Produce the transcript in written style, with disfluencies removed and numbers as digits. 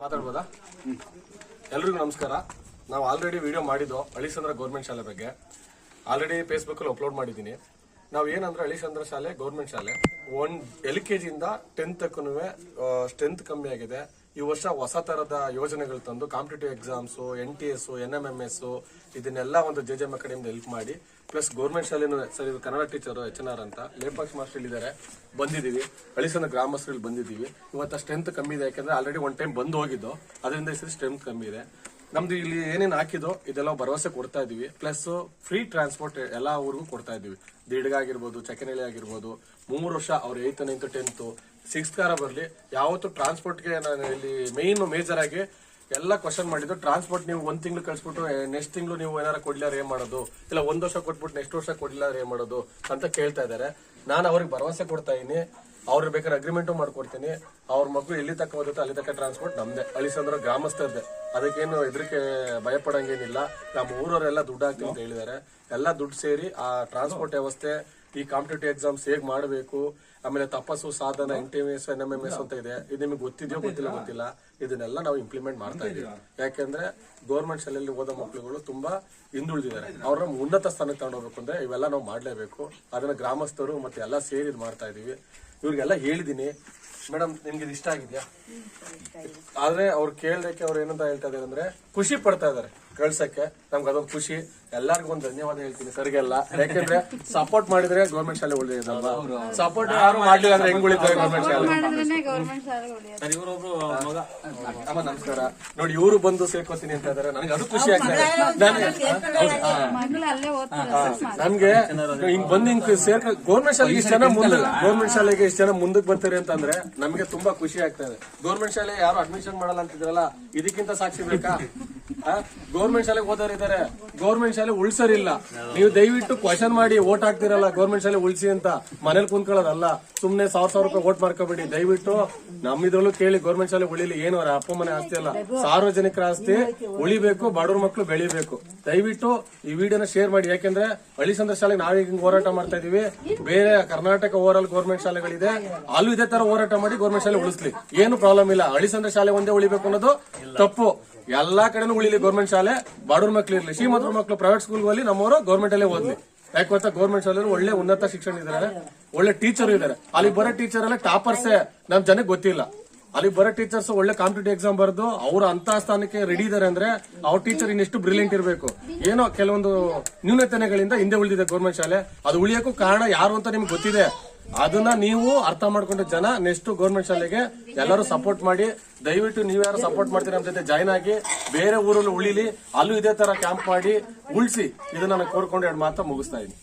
ಮಾತಾಡ್ಬೋದಾ? ಎಲ್ರಿಗೂ ನಮಸ್ಕಾರ. ನಾವು ಆಲ್ರೆಡಿ ವಿಡಿಯೋ ಮಾಡಿದ್ದು ಹಳಿಸಂದ್ರ ಗೌರ್ಮೆಂಟ್ ಶಾಲೆ ಬಗ್ಗೆ. ಆಲ್ರೆಡಿ ಫೇಸ್ಬುಕ್ ಅಲ್ಲಿ ಅಪ್ಲೋಡ್ ಮಾಡಿದ್ದೀನಿ. ನಾವು ಏನಂದ್ರೆ ಹಳಿಸಂದ್ರ ಶಾಲೆ ಗೌರ್ಮೆಂಟ್ ಶಾಲೆ LKG ಇಂದ 10th ತನಕ ಸ್ಟ್ರೆಂತ್ ಕಮ್ಮಿ ಆಗಿದೆ. ಈ ವರ್ಷ ಹೊಸ ತರದ ಯೋಜನೆಗಳು ತಂದು ಕಾಂಪಿಟೇಟಿವ್ ಎಕ್ಸಾಮ್ಸ್, NTS, NMMS ಇದನ್ನೆಲ್ಲ ಒಂದು JJM ಕಡೆಯಿಂದ ಹೆಲ್ಪ್ ಮಾಡಿ, ಪ್ಲಸ್ ಗೌರ್ಮೆಂಟ್ ಶಾಲೆನೂ ಸರ್ ಇದು ಕನ್ನಡ ಟೀಚರ್ HNR ಅಂತ ಲೇಪಾಕ್ಸ್ ಮಾಸ್ಟರ್ ಇದ್ದಾರೆ, ಬಂದಿದ್ದೀವಿ. ಹಳಿಸಂದ್ರ ಗ್ರಾಮಸ್ಥರಲ್ಲಿ ಬಂದಿದ್ದೀವಿ. ಇವತ್ತು ಸ್ಟ್ರೆಂತ್ ಕಮ್ಮಿ ಇದೆ, ಯಾಕಂದ್ರೆ ಆಲ್ರೆಡಿ ಒನ್ ಟೈಮ್ ಬಂದು ಹೋಗಿದ್ದು, ಅದರಿಂದ ಈ ಸ್ಟ್ರೆಂತ್ ಕಮ್ಮಿ ಇದೆ. ನಮ್ದು ಇಲ್ಲಿ ಏನೇನು ಹಾಕಿದೋ ಇದೆಲ್ಲ ಭರವಸೆ ಕೊಡ್ತಾ ಇದೀವಿ. ಪ್ಲಸ್ ಫ್ರೀ ಟ್ರಾನ್ಸ್ಪೋರ್ಟ್ ಎಲ್ಲಾ ಊರಿಗೂ ಕೊಡ್ತಾ ಇದೀವಿ. ದಿಡ್ಗ ಆಗಿರ್ಬೋದು, ಚಕ್ಕನಹಳ್ಳಿ ಆಗಿರ್ಬೋದು, 3 ವರ್ಷ ಅವ್ರು 8th, 9th, 10th, 6th ಕಾರ ಬರ್ಲಿ, ಯಾವತ್ತು ಟ್ರಾನ್ಸ್ಪೋರ್ಟ್ಗೆ ನಾನು ಇಲ್ಲಿ ಮೇಜರ್ ಆಗಿ ಎಲ್ಲ ಕ್ವಶನ್ ಮಾಡಿದ್ದು. ಟ್ರಾನ್ಸ್ಪೋರ್ಟ್ ನೀವು 1 ತಿಂಗಳು ಕಳ್ಸಿಬಿಟ್ಟು ನೆಕ್ಸ್ಟ್ ತಿಂಗಳು ನೀವು ಏನಾರ ಕೊಡ್ಲಾರ ಏನ್ ಮಾಡೋದು, ಇಲ್ಲ 1 ವರ್ಷ ಕೊಟ್ಬಿಟ್ಟು ನೆಕ್ಸ್ಟ್ ವರ್ಷ ಕೊಡ್ಲಾರ ಏನ್ ಮಾಡೋದು ಅಂತ ಕೇಳ್ತಾ ಇದಾರೆ. ನಾನು ಅವ್ರಿಗೆ ಭರವಸೆ ಕೊಡ್ತಾ ಇದೀನಿ. ಅವ್ರಿಗೆ ಬೇಕಾದ್ರೆ ಅಗ್ರಿಮೆಂಟು ಮಾಡ್ಕೊಡ್ತೀನಿ. ಅವ್ರ ಮಕ್ಕಳು ಎಲ್ಲಿ ತಕ್ಕ ಓದುತ್ತೋ ಅಲ್ಲಿ ತಕ್ಕ ಟ್ರಾನ್ಸ್ಪೋರ್ಟ್ ನಮ್ದೆ, ಹಳಿಸಂದ್ರ ಗ್ರಾಮಸ್ಥರದ್ದೆ. ಅದಕ್ಕೇನು ಹೆದರಿಕೆ ಭಯಪಡಂಗೇನಿಲ್ಲ. ನಮ್ಮ ಊರವರೆಲ್ಲ ದುಡ್ಡು ಹಾಕ್ತೀವಿ ಅಂತ ಹೇಳಿದ್ದಾರೆ. ಎಲ್ಲ ದುಡ್ಡು ಸೇರಿ ಆ ಟ್ರಾನ್ಸ್ಪೋರ್ಟ್ ವ್ಯವಸ್ಥೆ, ಈ ಕಾಂಪಿಟೇಟಿವ್ ಎಕ್ಸಾಮ್ಸ್ ಹೇಗ್ ಮಾಡಬೇಕು, ಆಮೇಲೆ ತಪಸ್ಸು ಸಾಧನ, NTS, NMMS ಅಂತ ಇದೆ. ಇದು ನಿಮ್ಗೆ ಗೊತ್ತಿದೆಯೋ ಗೊತ್ತಿಲ್ಲ, ಇದನ್ನೆಲ್ಲ ನಾವು ಇಂಪ್ಲಿಮೆಂಟ್ ಮಾಡ್ತಾ ಇದೀವಿ. ಯಾಕೆಂದ್ರೆ ಗೌರ್ಮೆಂಟ್ ಶಾಲೆಯಲ್ಲಿ ಓದೋ ಮಕ್ಕಳುಗಳು ತುಂಬಾ ಹಿಂದುಳಿದಿದ್ದಾರೆ. ಅವ್ರನ್ನ ಉನ್ನತ ಸ್ಥಾನಕ್ಕೆ ತಗೊಂಡೋಗ್ಬೇಕು ಅಂದ್ರೆ ಇವೆಲ್ಲ ನಾವು ಮಾಡ್ಲೇಬೇಕು. ಅದನ್ನ ಗ್ರಾಮಸ್ಥರು ಮತ್ತೆ ಎಲ್ಲ ಸೇರಿ ಮಾಡ್ತಾ ಇದೀವಿ. ಇವ್ರಿಗೆಲ್ಲ ಹೇಳಿದೀನಿ. ಮೇಡಮ್ ನಿಮ್ಗೆ ಇದು ಇಷ್ಟ ಆಗಿದ್ಯಾ? ಆದ್ರೆ ಅವ್ರು ಕೇಳಕ್ಕೆ ಅವ್ರು ಏನಂತ ಹೇಳ್ತಾ ಇದಾರೆ ಅಂದ್ರೆ ಖುಷಿ ಪಡ್ತಾ ಇದಾರೆ ಕಳ್ಸಕ್ಕೆ. ನಮ್ಗೆ ಅದೊಂದು ಖುಷಿ. ಎಲ್ಲರಿಗೂ ಒಂದು ಧನ್ಯವಾದ ಹೇಳ್ತೀನಿ ಸರ್ಗೆಲ್ಲ. ಯಾಕಂದ್ರೆ ಸಪೋರ್ಟ್ ಮಾಡಿದ್ರೆ ಗೌರ್ಮೆಂಟ್ ಶಾಲೆ ಉಳಿದಲ್ಲ, ಸಪೋರ್ಟ್ ಯಾರು ಮಾಡ್ಲಿಲ್ಲ ಅಂದ್ರೆ ಹೆಂಗ್ ಉಳಿತಾರೆ ಗೌರ್ಮೆಂಟ್ ಶಾಲೆ? ಅಮ್ಮ ನಮಸ್ಕಾರ. ನೋಡಿ ಇವರು ಬಂದು ಸೇರ್ಕೋತೀನಿ ಅಂತ ಇದಾರೆ, ನನಗೆ ಅದು ಖುಷಿ ಆಗ್ತದೆ. ನಮ್ಗೆ ಹಿಂಗ್ ಬಂದು ಹಿಂಗ್ ಸೇರ್ಕ ಗೌರ್ಮೆಂಟ್ ಶಾಲೆಗೆ ಇಷ್ಟು ಜನ ಮುಂದೆ, ಗೌರ್ಮೆಂಟ್ ಶಾಲೆಗೆ ಇಷ್ಟು ಜನ ಮುಂದಕ್ಕೆ ಬರ್ತಾರೆ ಅಂತಂದ್ರೆ ನಮ್ಗೆ ತುಂಬಾ ಖುಷಿ ಆಗ್ತಾ ಇದೆ. ಗೌರ್ಮೆಂಟ್ ಶಾಲೆ ಯಾರು ಅಡ್ಮಿಷನ್ ಮಾಡಲ್ಲ ಅಂತಿದ್ರಲ್ಲ, ಇದಕ್ಕಿಂತ ಸಾಕ್ಷಿ ಬೇಕಾ? ಗೌರ್ಮೆಂಟ್ ಶಾಲೆಗೆ ಓದೋರು ಇದಾರೆ, ಗೌರ್ಮೆಂಟ್ ಶಾಲೆ ಉಳ್ಸರಿಲ್ಲ. ನೀವು ದಯವಿಟ್ಟು ಕ್ವಶನ್ ಮಾಡಿ ಓಟ್ ಹಾಕ್ತಿರಲ್ಲ ಗೌರ್ಮೆಂಟ್ ಶಾಲೆ ಉಳಿಸಿ ಅಂತ, ಮನೇಲಿ ಕುಂತ್ಕೊಳ್ಳೋದಲ್ಲ. ಸುಮ್ನೆ 1000 ರೂಪಾಯಿ ಓಟ್ ಮಾಡ್ಕೋಬೇಡಿ ದಯವಿಟ್ಟು. ನಮ್ಮಿದ್ರಲ್ಲೂ ಕೇಳಿ ಗೌರ್ಮೆಂಟ್ ಶಾಲೆ ಉಳಿಲಿ. ಏನು ಅವ್ರ ಅಪ್ಪ ಮನೆ ಆಸ್ತಿ ಅಲ್ಲ, ಸಾರ್ವಜನಿಕರ ಆಸ್ತಿ. ಉಳಿಬೇಕು, ಬಡವ್ರ ಮಕ್ಕಳು ಬೆಳಿಬೇಕು. ದಯವಿಟ್ಟು ಈ ವಿಡಿಯೋನ ಶೇರ್ ಮಾಡಿ. ಯಾಕೆಂದ್ರೆ ಹಳಿಸಂದ್ರ ಶಾಲೆಗೆ ನಾವೀಗ ಹೋರಾಟ ಮಾಡ್ತಾ ಇದೀವಿ. ಬೇರೆ ಕರ್ನಾಟಕ ಓವರ್ ಗೌರ್ಮೆಂಟ್ ಶಾಲೆಗಳಿದೆ, ಅಲ್ಲೂ ಇದೇ ತರ ಹೋರಾಟ ಮಾಡಿ ಗೌರ್ಮೆಂಟ್ ಶಾಲೆ ಉಳಿಸ್ಲಿ. ಏನು ಪ್ರಾಬ್ಲಮ್ ಇಲ್ಲ. ಹಳಿಸಂದ್ರ ಶಾಲೆ ಒಂದೇ ಉಳಿಬೇಕು ಅನ್ನೋದು ತಪ್ಪು. ಎಲ್ಲಾ ಕಡೆನೂ ಉಳಿಲಿ ಗೌರ್ಮೆಂಟ್ ಶಾಲೆ. ಬಡವ್ರ ಮಕ್ಳು ಇರ್ಲಿ, ಶ್ರೀಮಂತರ ಮಕ್ಳು ಪ್ರೈವೇಟ್ ಸ್ಕೂಲ್ ಹೋಗ್ಲಿ, ನಮ್ಮವರು ಗೌರ್ಮೆಂಟ್ ಅಲ್ಲೇ ಓದ್ಲಿ. ಯಾಕೆ ಗೊತ್ತಾ, ಗೌರ್ಮೆಂಟ್ ಶಾಲೆ ಒಳ್ಳೆ ಉನ್ನತ ಶಿಕ್ಷಣ ಇದಾರೆ, ಒಳ್ಳೆ ಟೀಚರ್ ಇದಾರೆ. ಅಲ್ಲಿ ಬರೋ ಟೀಚರ್ ಎಲ್ಲ ಟಾಪರ್ಸೇ, ನಮ್ ಜನಕ್ಕೆ ಗೊತ್ತಿಲ್ಲ. ಅಲ್ಲಿ ಬರೋ ಟೀಚರ್ಸ್ ಒಳ್ಳೆ ಕಾಂಪಿಟೇಟಿವ್ ಎಕ್ಸಾಮ್ ಬರೆದು ಅವ್ರ ಅಂತ ಸ್ಥಾನಕ್ಕೆ ರೆಡಿ ಇದಾರೆ ಅಂದ್ರೆ ಅವ್ರ ಟೀಚರ್ ಇನ್ನೆಷ್ಟು ಬ್ರಿಲಿಯಂಟ್ ಇರಬೇಕು. ಏನೋ ಕೆಲವೊಂದು ನ್ಯೂನತೆಗಳಿಂದ ಹಿಂದೆ ಉಳಿದಿದೆ ಗೌರ್ಮೆಂಟ್ ಶಾಲೆ. ಅದು ಉಳಿಯಕ್ಕೂ ಕಾರಣ ಯಾರು ಅಂತ ನಿಮ್ಗೆ ಗೊತ್ತಿದೆ. ಅದನ್ನ ನೀವು ಅರ್ಥ ಮಾಡ್ಕೊಂಡು ಜನ ನೆಕ್ಸ್ಟ್ ಗೌರ್ಮೆಂಟ್ ಶಾಲೆಗೆ ಎಲ್ಲರೂ ಸಪೋರ್ಟ್ ಮಾಡಿ. ದಯವಿಟ್ಟು ನೀವು ಯಾರು ಸಪೋರ್ಟ್ ಮಾಡ್ತೀರಾ ನಮ್ಮ ಜೊತೆ ಜಾಯ್ನ್ ಆಗಿ ಬೇರೆ ಊರಲ್ಲಿ ಉಳಿಲಿ, ಅಲ್ಲೂ ಇದೇ ತರ ಕ್ಯಾಂಪ್ ಮಾಡಿ ಉಳಿಸಿ. ಇದನ್ನ ನಾನು ಕೋರ್ಕೊಂಡು 2 ಮಾತು ಮುಗಿಸ್ತಾ ಇದ್ದೀನಿ.